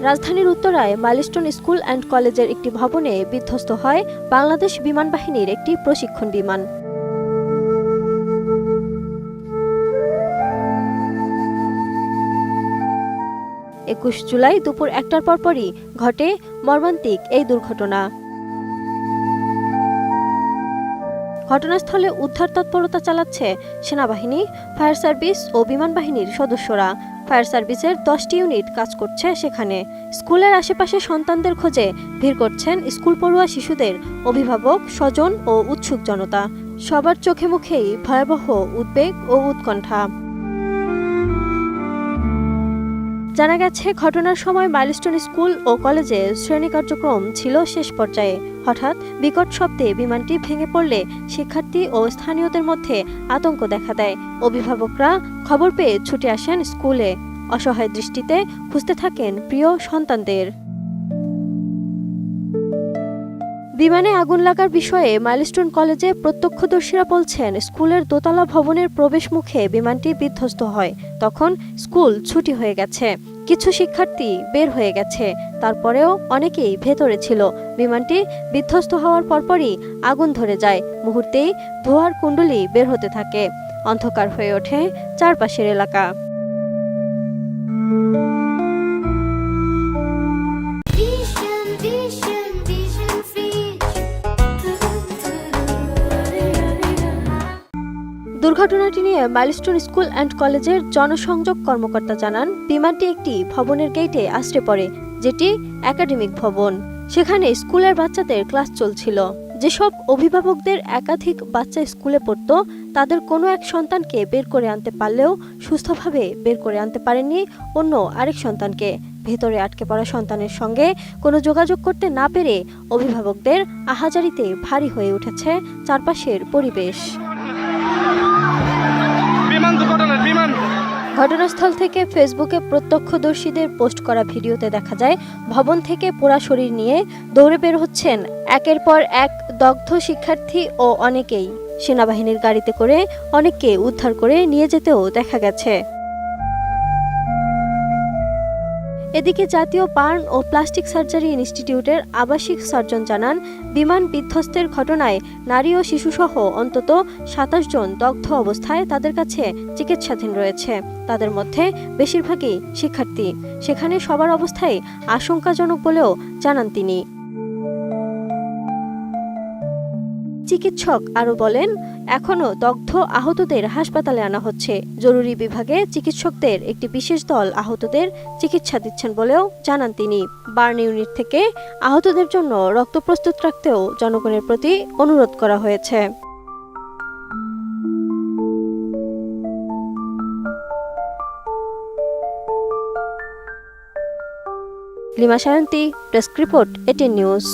রাজধানীর উত্তরায় milestone school and কলেজের একটি ভবনে বিধ্বস্ত হয় বাংলাদেশ বিমান বাহিনীর একটি প্রশিক্ষণ বিমান। ২১ জুলাই দুপুর ১টার পরপরই ঘটে মর্মান্তিক এই দুর্ঘটনা। ঘটনাস্থলে উদ্ধার তৎপরতা চালাচ্ছে সেনাবাহিনী, ফায়ার সার্ভিস ও বিমান বাহিনীর সদস্যরা। ফায়ার সার্ভিসের 10টি ইউনিট কাজ করছে সেখানে। স্কুলের আশেপাশে সন্তানদের খোঁজে ভিড় করছেন স্কুল পড়ুয়া শিশুদের অভিভাবক, স্বজন ও উৎসুক জনতা। সবার চোখে মুখেই ভয়াবহ উদ্বেগ ও উৎকণ্ঠা। জানা গেছে, ঘটনার সময় মাইলস্টোন স্কুল ও কলেজে শ্রেণী কার্যক্রম ছিল শেষ পর্যায়ে। হঠাৎ বিকট শব্দে বিমানটি ভেঙে পড়লে শিক্ষার্থী ও স্থানীয়দের মধ্যে আতঙ্ক দেখা দেয়। অভিভাবকরা খবর পেয়ে ছুটে আসেন স্কুলে, অসহায় দৃষ্টিতে খুঁজতে থাকেন প্রিয় সন্তানদের। বিমানে আগুন লাগার বিষয়ে মাইলস্টোন কলেজে প্রত্যক্ষদর্শীরা বলছেন, স্কুলের দোতলা ভবনের প্রবেশ মুখে বিমানটি বিধ্বস্ত হয়। তখন স্কুল ছুটি হয়ে গেছে, কিছু শিক্ষার্থী বের হয়ে গেছে, তারপরেও অনেকেই ভেতরে ছিল। বিমানটি বিধ্বস্ত হওয়ার পরপরই আগুন ধরে যায়। মুহূর্তেই ধোঁয়ার কুণ্ডলী বের হতে থাকে। অন্ধকার হয়ে ওঠে চারপাশের এলাকা। দুর্ঘটনাটি নিয়ে মাইলস্টোন স্কুল অ্যান্ড কলেজের জনসংযোগ কর্মকর্তা জানান, বিমানটি একটি ভবনের গেটে আছড়ে পড়ে, যেটি একাডেমিক ভবন। সেখানে স্কুলের বাচ্চাদের ক্লাস চলছিল। যেসব অভিভাবকদের একাধিক বাচ্চা স্কুলে পড়ত, তাদের কোনো এক সন্তানকে বের করে আনতে পারলেও সুস্থভাবে বের করে আনতে পারেননি অন্য আরেক সন্তানকে। ভেতরে আটকে পড়া সন্তানের সঙ্গে কোনো যোগাযোগ করতে না পেরে অভিভাবকদের আহাজারিতে ভারী হয়ে উঠেছে চারপাশের পরিবেশ। ঘটনাস্থল থেকে ফেসবুকে প্রত্যক্ষদর্শীদের পোস্ট করা ভিডিওতে দেখা যায়, ভবন থেকে পোড়া শরীর নিয়ে দৌড়ে বের হচ্ছেন একের পর এক দগ্ধ শিক্ষার্থী ও অনেকেই। সেনাবাহিনীর গাড়িতে করে অনেককে উদ্ধার করে নিয়ে যেতেও দেখা গেছে। এদিকে জাতীয় বার্ন ও প্লাস্টিক সার্জারি ইনস্টিটিউটের আবাসিক সার্জন জানান, বিমান বিধ্বস্তের ঘটনায় নারী ও শিশুসহ অন্তত 27 জন দগ্ধ অবস্থায় তাদের কাছে চিকিৎসাধীন রয়েছে। তাদের মধ্যে বেশিরভাগই শিক্ষার্থী। সেখানে সবার অবস্থাই আশঙ্কাজনক বলেও জানান তিনি। চিকিৎসক আরও বলেন, এখনও দগ্ধ আহতদের হাসপাতালে আনা হচ্ছে। জরুরি বিভাগে চিকিৎসকদের একটি বিশেষ দল আহতদের চিকিৎসা দিচ্ছেন বলেও জানান তিনি। বার্ন ইউনিট থেকে আহতদের জন্য রক্ত প্রস্তুত রাখতেও জনগণের প্রতি অনুরোধ করা হয়েছে। Lima Sayanti, desk report, 18 news.